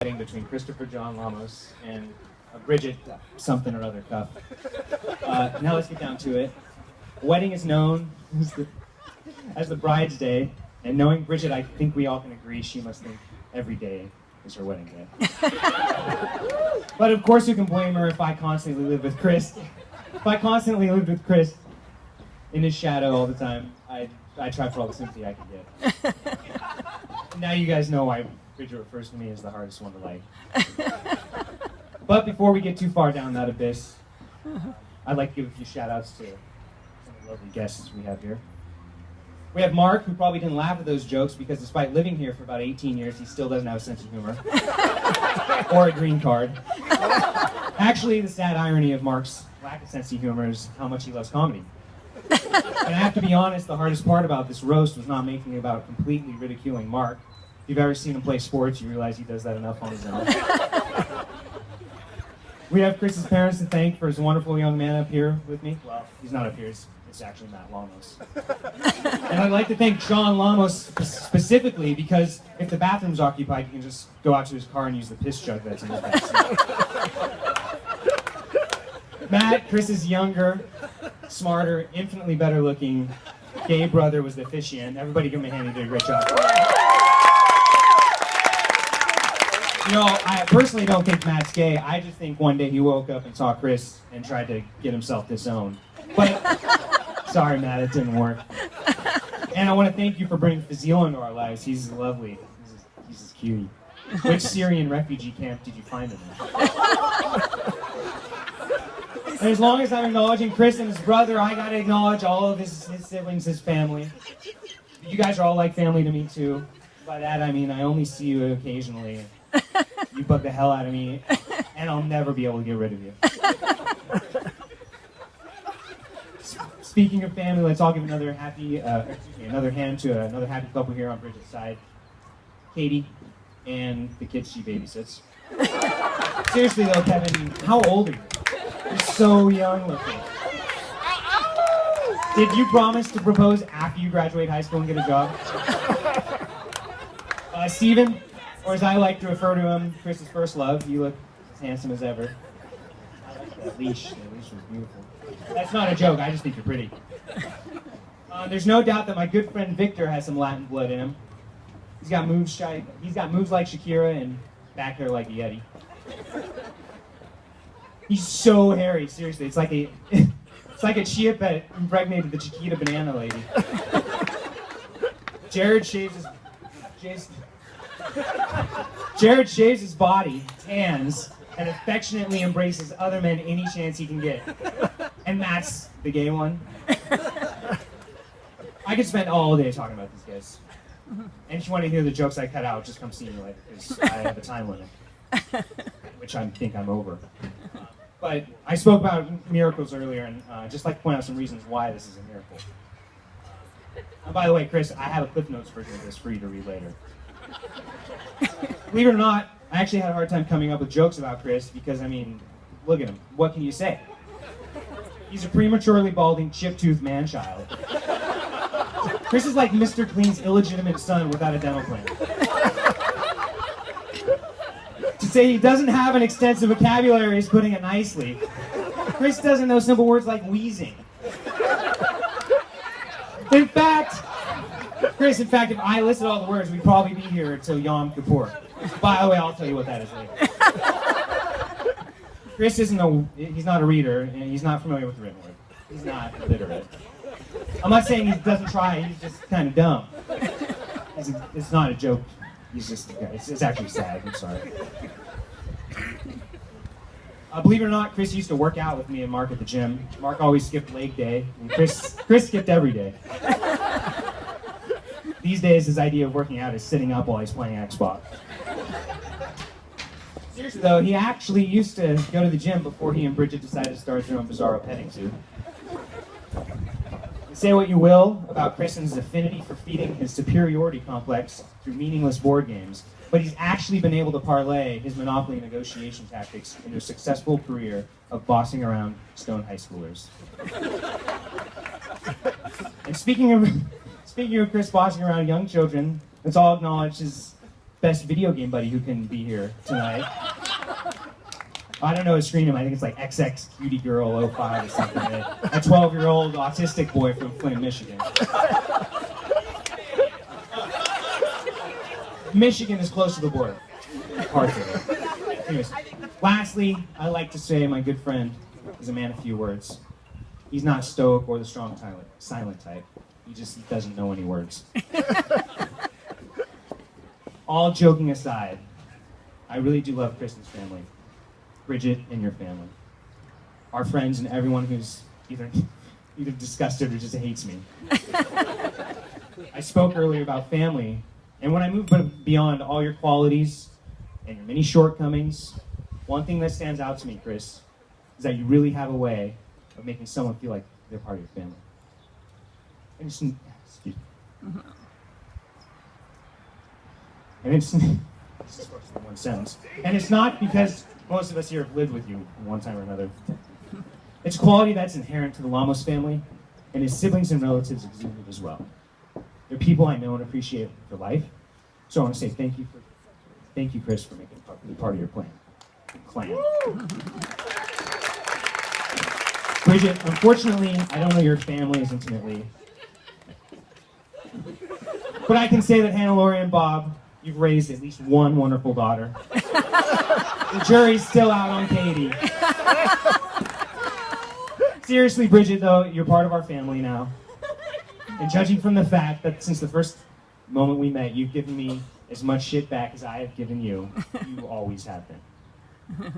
Between Christopher John Lamos and Bridgette something or other Cuff. Now let's get down to it. The wedding is known as the bride's day, and knowing Bridgette, I think we all can agree she must think every day is her wedding day. But of course, who can blame her if I constantly live with Chris? If I constantly lived with Chris in his shadow all the time, I'd try for all the sympathy I could get. Now you guys know why Bridgette refers to me as the hardest one to like. But before we get too far down that abyss, I'd like to give a few shout-outs to some of the lovely guests we have here. We have Mark, who probably didn't laugh at those jokes because despite living here for about 18 years, he still doesn't have a sense of humor. Or a green card. Actually, the sad irony of Mark's lack of sense of humor is how much he loves comedy. And I have to be honest, the hardest part about this roast was not making it about completely ridiculing Mark. If you've ever seen him play sports, you realize he does that enough on his own. We have Chris's parents to thank for his wonderful young man up here with me. Well, he's not up here, it's actually Matt Lamos. And I'd like to thank John Lamos specifically because if the bathroom's occupied, he can just go out to his car and use the piss jug that's in his backseat. Matt, Chris's younger, smarter, infinitely better looking gay brother was the officiant. Everybody give him a hand, he did a great job. You know, I personally don't think Matt's gay. I just think one day he woke up and saw Chris and tried to get himself disowned. But, sorry Matt, it didn't work. And I want to thank you for bringing Fazil into our lives. He's lovely. He's a cutie. Which Syrian refugee camp did you find him in? And as long as I'm acknowledging Chris and his brother, I gotta acknowledge all of his siblings, his family. You guys are all like family to me too. By that I mean I only see you occasionally. You bug the hell out of me, and I'll never be able to get rid of you. Speaking of family, let's all give another hand to another happy couple here on Bridgette's side. Katie and the kids she babysits. Seriously though, Kevin, how old are you? You're so young looking. Did you promise to propose after you graduate high school and get a job? Steven, or as I like to refer to him, Chris's first love, you look as handsome as ever. I like that leash. That leash was beautiful. That's not a joke, I just think you're pretty. There's no doubt that my good friend Victor has some Latin blood in him. He's got moves like Shakira and back hair like a Yeti. He's so hairy, seriously. It's like a chia pet impregnated the Chiquita banana lady. Jared shaves his body, tans, and affectionately embraces other men any chance he can get. And Matt's the gay one. I could spend all day talking about these guys. And if you want to hear the jokes I cut out, just come see me later, because I have a time limit, which I think I'm over. But I spoke about miracles earlier, and just like to point out some reasons why this is a miracle. And by the way, Chris, I have a Cliff Notes version of this for you to read later. Believe it or not, I actually had a hard time coming up with jokes about Chris because, I mean, look at him. What can you say? He's a prematurely balding, chip-toothed man-child. Chris is like Mr. Clean's illegitimate son without a dental plan. To say he doesn't have an extensive vocabulary is putting it nicely. Chris doesn't know simple words like wheezing. In fact, if I listed all the words, we'd probably be here until Yom Kippur. By the way, I'll tell you what that is later. Chris he's not a reader, and he's not familiar with the written word. He's not literate. I'm not saying he doesn't try, he's just kind of dumb. It's not a joke. It's actually sad, I'm sorry. Believe it or not, Chris used to work out with me and Mark at the gym. Mark always skipped leg day, and Chris skipped every day. These days, his idea of working out is sitting up while he's playing Xbox. Seriously though, he actually used to go to the gym before he and Bridgette decided to start their own bizarro petting zoo. Say what you will about Kristen's affinity for feeding his superiority complex through meaningless board games, but he's actually been able to parlay his Monopoly negotiation tactics into a successful career of bossing around Stone high schoolers. And speaking of Chris bossing around young children, let's all acknowledge his best video game buddy who can be here tonight. I don't know his screen name. I think it's like XX Cutie Girl 05 or something. A 12-year-old autistic boy from Flint, Michigan. Michigan is close to the border. Parts of it. Anyways, lastly, I like to say my good friend is a man of few words. He's not stoic or the strong silent type. He just doesn't know any words. All joking aside, I really do love Kristen's family. Bridgette and your family. Our friends and everyone who's either disgusted or just hates me. I spoke earlier about family, and when I move beyond all your qualities and your many shortcomings, one thing that stands out to me, Chris, is that you really have a way of making someone feel like they're part of your family. And it's, excuse me. And it's, this is supposed to be one sentence. And it's not because most of us here have lived with you one time or another. It's a quality that's inherent to the Lamos family, and his siblings and relatives exude it as well. They're people I know and appreciate for life. So I want to say thank you, Chris, for making me part of your clan. Bridgette, unfortunately, I don't know your family as intimately. But I can say that Hannah, Lori, and Bob, you've raised at least one wonderful daughter. The jury's still out on Katie. Seriously, Bridgette, though, you're part of our family now. And judging from the fact that since the first moment we met, you've given me as much shit back as I have given you, you always have been.